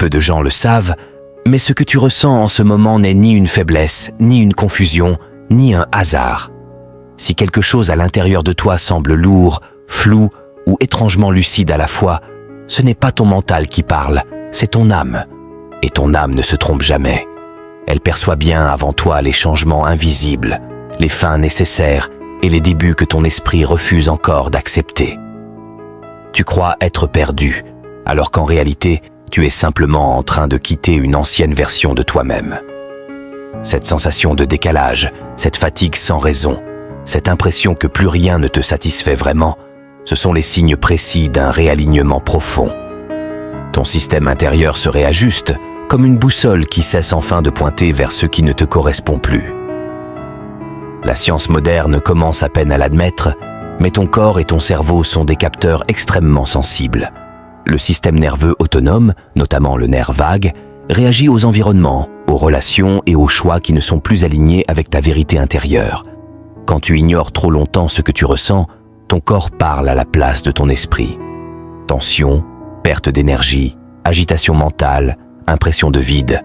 Peu de gens le savent, mais ce que tu ressens en ce moment n'est ni une faiblesse, ni une confusion, ni un hasard. Si quelque chose à l'intérieur de toi semble lourd, flou ou étrangement lucide à la fois, ce n'est pas ton mental qui parle, c'est ton âme. Et ton âme ne se trompe jamais. Elle perçoit bien avant toi les changements invisibles, les fins nécessaires et les débuts que ton esprit refuse encore d'accepter. Tu crois être perdu, alors qu'en réalité, tu es simplement en train de quitter une ancienne version de toi-même. Cette sensation de décalage, cette fatigue sans raison, cette impression que plus rien ne te satisfait vraiment, ce sont les signes précis d'un réalignement profond. Ton système intérieur se réajuste, comme une boussole qui cesse enfin de pointer vers ce qui ne te correspond plus. La science moderne commence à peine à l'admettre, mais ton corps et ton cerveau sont des capteurs extrêmement sensibles. Le système nerveux autonome, notamment le nerf vague, réagit aux environnements, aux relations et aux choix qui ne sont plus alignés avec ta vérité intérieure. Quand tu ignores trop longtemps ce que tu ressens, ton corps parle à la place de ton esprit. Tension, perte d'énergie, agitation mentale, impression de vide.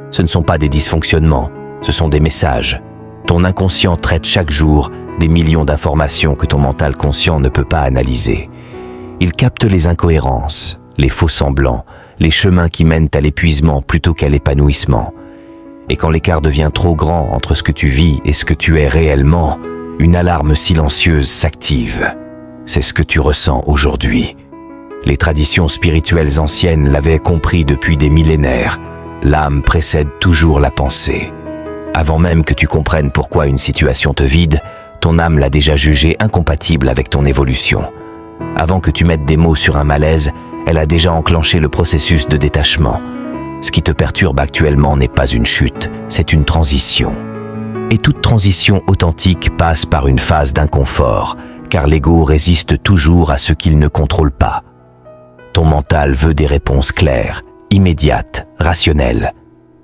Ce ne sont pas des dysfonctionnements, ce sont des messages. Ton inconscient traite chaque jour des millions d'informations que ton mental conscient ne peut pas analyser. Il capte les incohérences, les faux semblants, les chemins qui mènent à l'épuisement plutôt qu'à l'épanouissement. Et quand l'écart devient trop grand entre ce que tu vis et ce que tu es réellement, une alarme silencieuse s'active. C'est ce que tu ressens aujourd'hui. Les traditions spirituelles anciennes l'avaient compris depuis des millénaires. L'âme précède toujours la pensée. Avant même que tu comprennes pourquoi une situation te vide, ton âme l'a déjà jugée incompatible avec ton évolution. Avant que tu mettes des mots sur un malaise, elle a déjà enclenché le processus de détachement. Ce qui te perturbe actuellement n'est pas une chute, c'est une transition. Et toute transition authentique passe par une phase d'inconfort, car l'ego résiste toujours à ce qu'il ne contrôle pas. Ton mental veut des réponses claires, immédiates, rationnelles.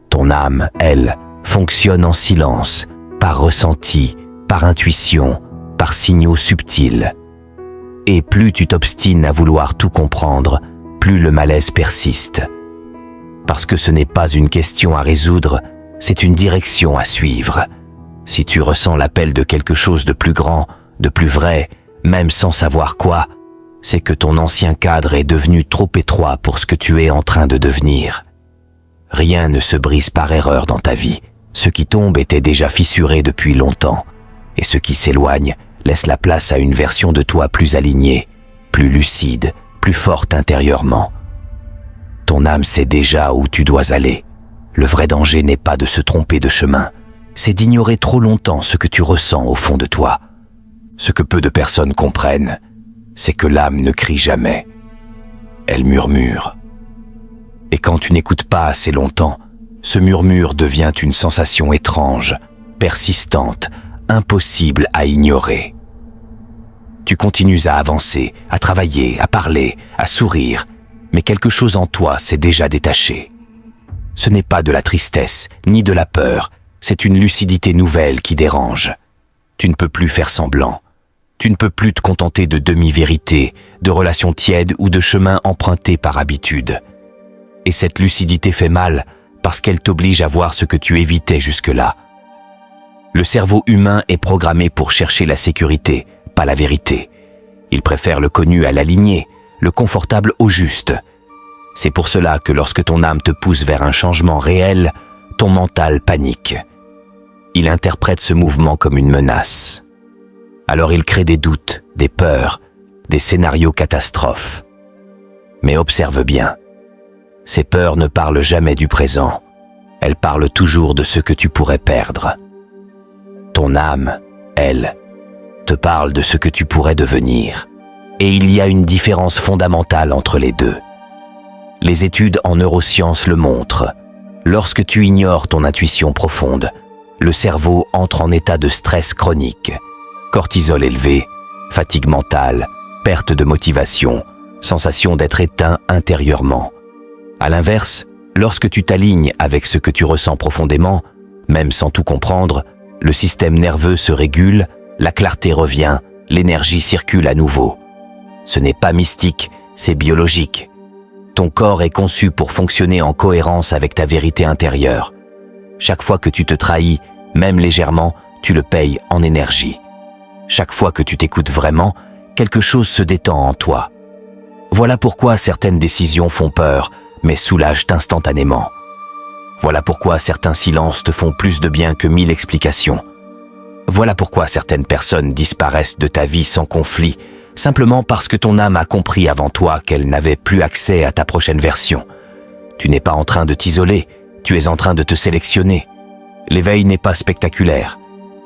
Ton âme, elle, fonctionne en silence, par ressenti, par intuition, par signaux subtils. Et plus tu t'obstines à vouloir tout comprendre, plus le malaise persiste. Parce que ce n'est pas une question à résoudre, c'est une direction à suivre. Si tu ressens l'appel de quelque chose de plus grand, de plus vrai, même sans savoir quoi, c'est que ton ancien cadre est devenu trop étroit pour ce que tu es en train de devenir. Rien ne se brise par erreur dans ta vie. Ce qui tombe était déjà fissuré depuis longtemps, et ce qui s'éloigne laisse la place à une version de toi plus alignée, plus lucide, plus forte intérieurement. Ton âme sait déjà où tu dois aller. Le vrai danger n'est pas de se tromper de chemin, c'est d'ignorer trop longtemps ce que tu ressens au fond de toi. Ce que peu de personnes comprennent, c'est que l'âme ne crie jamais. Elle murmure. Et quand tu n'écoutes pas assez longtemps, ce murmure devient une sensation étrange, persistante, impossible à ignorer. Tu continues à avancer, à travailler, à parler, à sourire, mais quelque chose en toi s'est déjà détaché. Ce n'est pas de la tristesse, ni de la peur, c'est une lucidité nouvelle qui dérange. Tu ne peux plus faire semblant. Tu ne peux plus te contenter de demi-vérités, de relations tièdes ou de chemins empruntés par habitude. Et cette lucidité fait mal parce qu'elle t'oblige à voir ce que tu évitais jusque-là. Le cerveau humain est programmé pour chercher la sécurité, pas la vérité. Il préfère le connu à l'aligné, le confortable au juste. C'est pour cela que lorsque ton âme te pousse vers un changement réel, ton mental panique. Il interprète ce mouvement comme une menace. Alors il crée des doutes, des peurs, des scénarios catastrophes. Mais observe bien. Ces peurs ne parlent jamais du présent. Elles parlent toujours de ce que tu pourrais perdre. Ton âme, elle, te parle de ce que tu pourrais devenir. Et il y a une différence fondamentale entre les deux. Les études en neurosciences le montrent. Lorsque tu ignores ton intuition profonde, le cerveau entre en état de stress chronique. Cortisol élevé, fatigue mentale, perte de motivation, sensation d'être éteint intérieurement. À l'inverse, lorsque tu t'alignes avec ce que tu ressens profondément, même sans tout comprendre, le système nerveux se régule, la clarté revient, l'énergie circule à nouveau. Ce n'est pas mystique, c'est biologique. Ton corps est conçu pour fonctionner en cohérence avec ta vérité intérieure. Chaque fois que tu te trahis, même légèrement, tu le payes en énergie. Chaque fois que tu t'écoutes vraiment, quelque chose se détend en toi. Voilà pourquoi certaines décisions font peur, mais soulagent instantanément. Voilà pourquoi certains silences te font plus de bien que 1000 explications. Voilà pourquoi certaines personnes disparaissent de ta vie sans conflit, simplement parce que ton âme a compris avant toi qu'elle n'avait plus accès à ta prochaine version. Tu n'es pas en train de t'isoler, tu es en train de te sélectionner. L'éveil n'est pas spectaculaire.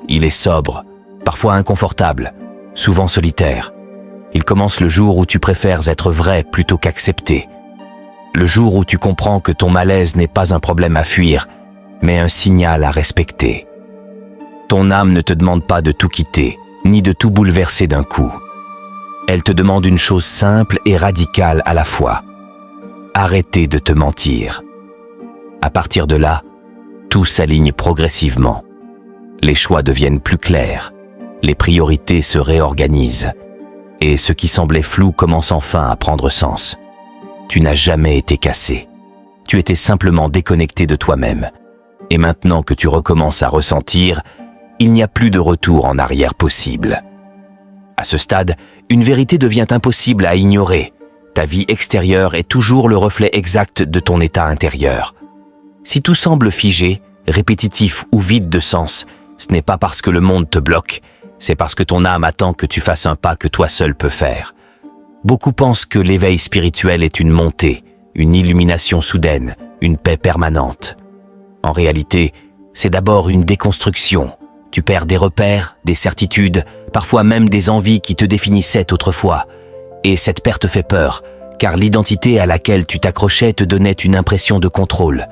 Il est sobre, parfois inconfortable, souvent solitaire. Il commence le jour où tu préfères être vrai plutôt qu'accepter. Le jour où tu comprends que ton malaise n'est pas un problème à fuir, mais un signal à respecter. Ton âme ne te demande pas de tout quitter, ni de tout bouleverser d'un coup. Elle te demande une chose simple et radicale à la fois. Arrêtez de te mentir. À partir de là, tout s'aligne progressivement. Les choix deviennent plus clairs, les priorités se réorganisent, et ce qui semblait flou commence enfin à prendre sens. Tu n'as jamais été cassé. Tu étais simplement déconnecté de toi-même. Et maintenant que tu recommences à ressentir, il n'y a plus de retour en arrière possible. À ce stade, une vérité devient impossible à ignorer. Ta vie extérieure est toujours le reflet exact de ton état intérieur. Si tout semble figé, répétitif ou vide de sens, ce n'est pas parce que le monde te bloque, c'est parce que ton âme attend que tu fasses un pas que toi seul peux faire. Beaucoup pensent que l'éveil spirituel est une montée, une illumination soudaine, une paix permanente. En réalité, c'est d'abord une déconstruction. Tu perds des repères, des certitudes, parfois même des envies qui te définissaient autrefois. Et cette perte fait peur, car l'identité à laquelle tu t'accrochais te donnait une impression de contrôle.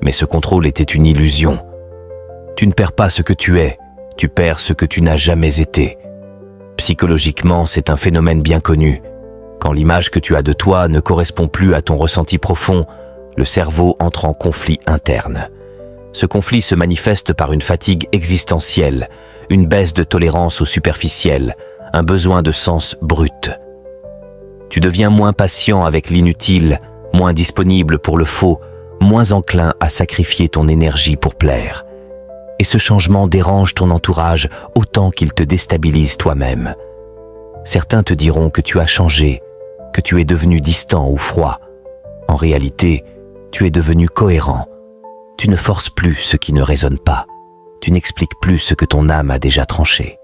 Mais ce contrôle était une illusion. Tu ne perds pas ce que tu es, tu perds ce que tu n'as jamais été. Psychologiquement, c'est un phénomène bien connu. Quand l'image que tu as de toi ne correspond plus à ton ressenti profond, le cerveau entre en conflit interne. Ce conflit se manifeste par une fatigue existentielle, une baisse de tolérance au superficiel, un besoin de sens brut. Tu deviens moins patient avec l'inutile, moins disponible pour le faux, moins enclin à sacrifier ton énergie pour plaire. Et ce changement dérange ton entourage autant qu'il te déstabilise toi-même. Certains te diront que tu as changé, que tu es devenu distant ou froid. En réalité, tu es devenu cohérent. Tu ne forces plus ce qui ne résonne pas. Tu n'expliques plus ce que ton âme a déjà tranché.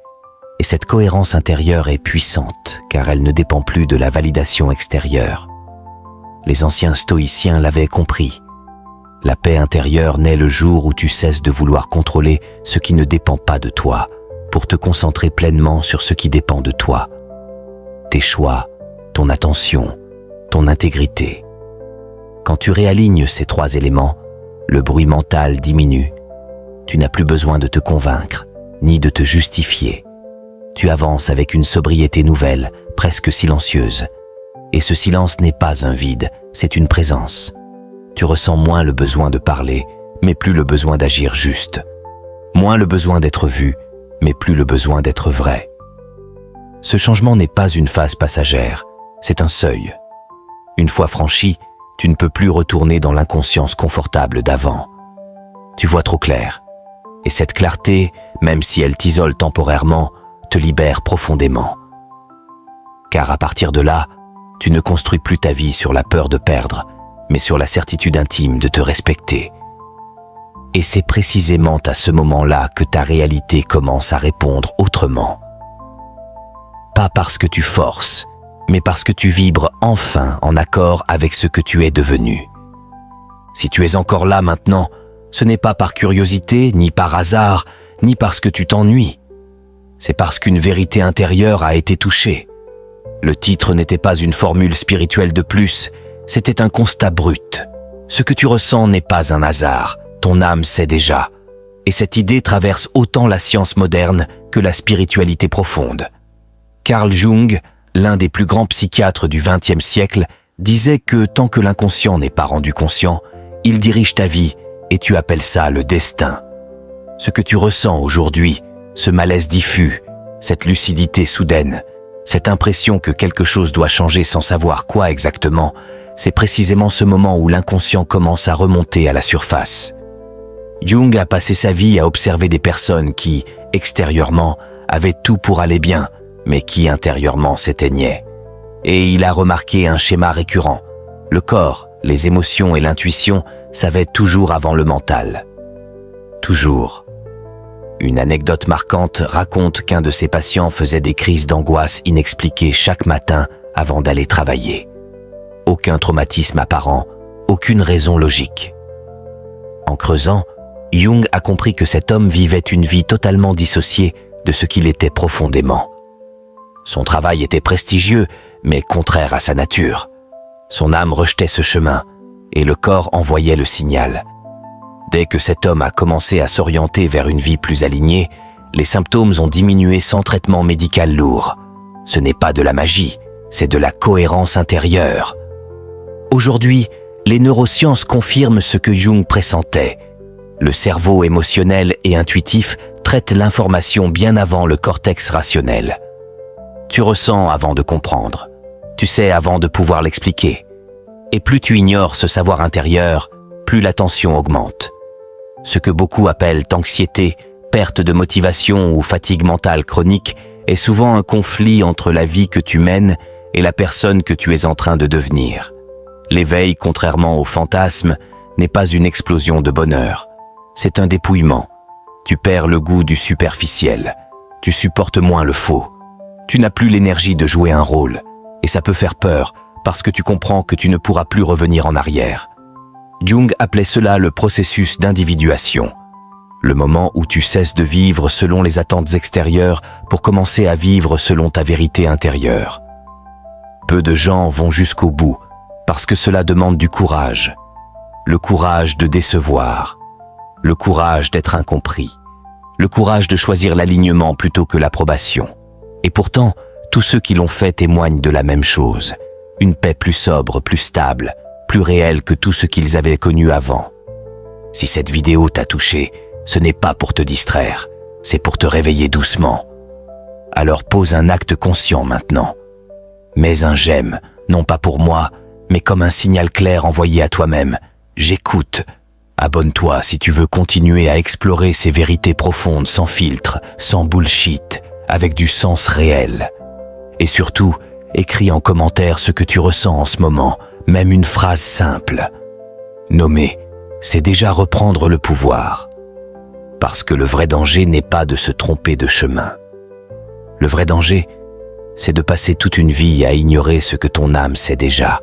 Et cette cohérence intérieure est puissante, car elle ne dépend plus de la validation extérieure. Les anciens stoïciens l'avaient compris. La paix intérieure naît le jour où tu cesses de vouloir contrôler ce qui ne dépend pas de toi, pour te concentrer pleinement sur ce qui dépend de toi. Tes choix, ton attention, ton intégrité. Quand tu réalignes ces 3 éléments, le bruit mental diminue. Tu n'as plus besoin de te convaincre, ni de te justifier. Tu avances avec une sobriété nouvelle, presque silencieuse. Et ce silence n'est pas un vide, c'est une présence. Tu ressens moins le besoin de parler, mais plus le besoin d'agir juste. Moins le besoin d'être vu, mais plus le besoin d'être vrai. Ce changement n'est pas une phase passagère, c'est un seuil. Une fois franchi, tu ne peux plus retourner dans l'inconscience confortable d'avant. Tu vois trop clair. Et cette clarté, même si elle t'isole temporairement, te libère profondément. Car à partir de là, tu ne construis plus ta vie sur la peur de perdre, mais sur la certitude intime de te respecter. Et c'est précisément à ce moment-là que ta réalité commence à répondre autrement. Pas parce que tu forces, mais parce que tu vibres enfin en accord avec ce que tu es devenu. Si tu es encore là maintenant, ce n'est pas par curiosité, ni par hasard, ni parce que tu t'ennuies. C'est parce qu'une vérité intérieure a été touchée. Le titre n'était pas une formule spirituelle de plus, c'était un constat brut. Ce que tu ressens n'est pas un hasard, ton âme sait déjà. Et cette idée traverse autant la science moderne que la spiritualité profonde. Carl Jung, l'un des plus grands psychiatres du XXe siècle, disait que tant que l'inconscient n'est pas rendu conscient, il dirige ta vie et tu appelles ça le destin. Ce que tu ressens aujourd'hui, ce malaise diffus, cette lucidité soudaine, cette impression que quelque chose doit changer sans savoir quoi exactement, c'est précisément ce moment où l'inconscient commence à remonter à la surface. Jung a passé sa vie à observer des personnes qui, extérieurement, avaient tout pour aller bien, mais qui intérieurement s'éteignaient. Et il a remarqué un schéma récurrent. Le corps, les émotions et l'intuition savaient toujours avant le mental. Toujours. Une anecdote marquante raconte qu'un de ses patients faisait des crises d'angoisse inexpliquées chaque matin avant d'aller travailler. Aucun traumatisme apparent, aucune raison logique. En creusant, Jung a compris que cet homme vivait une vie totalement dissociée de ce qu'il était profondément. Son travail était prestigieux, mais contraire à sa nature. Son âme rejetait ce chemin, et le corps envoyait le signal. Dès que cet homme a commencé à s'orienter vers une vie plus alignée, les symptômes ont diminué sans traitement médical lourd. Ce n'est pas de la magie, c'est de la cohérence intérieure. Aujourd'hui, les neurosciences confirment ce que Jung pressentait. Le cerveau émotionnel et intuitif traite l'information bien avant le cortex rationnel. Tu ressens avant de comprendre. Tu sais avant de pouvoir l'expliquer. Et plus tu ignores ce savoir intérieur, plus la tension augmente. Ce que beaucoup appellent anxiété, perte de motivation ou fatigue mentale chronique est souvent un conflit entre la vie que tu mènes et la personne que tu es en train de devenir. L'éveil, contrairement au fantasme, n'est pas une explosion de bonheur. C'est un dépouillement. Tu perds le goût du superficiel. Tu supportes moins le faux. Tu n'as plus l'énergie de jouer un rôle. Et ça peut faire peur parce que tu comprends que tu ne pourras plus revenir en arrière. Jung appelait cela le processus d'individuation. Le moment où tu cesses de vivre selon les attentes extérieures pour commencer à vivre selon ta vérité intérieure. Peu de gens vont jusqu'au bout parce que cela demande du courage. Le courage de décevoir. Le courage d'être incompris. Le courage de choisir l'alignement plutôt que l'approbation. Et pourtant, tous ceux qui l'ont fait témoignent de la même chose. Une paix plus sobre, plus stable, plus réelle que tout ce qu'ils avaient connu avant. Si cette vidéo t'a touché, ce n'est pas pour te distraire, c'est pour te réveiller doucement. Alors pose un acte conscient maintenant. Mets un j'aime, non pas pour moi, mais comme un signal clair envoyé à toi-même. J'écoute. Abonne-toi si tu veux continuer à explorer ces vérités profondes sans filtre, sans bullshit, avec du sens réel. Et surtout, écris en commentaire ce que tu ressens en ce moment, même une phrase simple. Nommer, c'est déjà reprendre le pouvoir. Parce que le vrai danger n'est pas de se tromper de chemin. Le vrai danger, c'est de passer toute une vie à ignorer ce que ton âme sait déjà.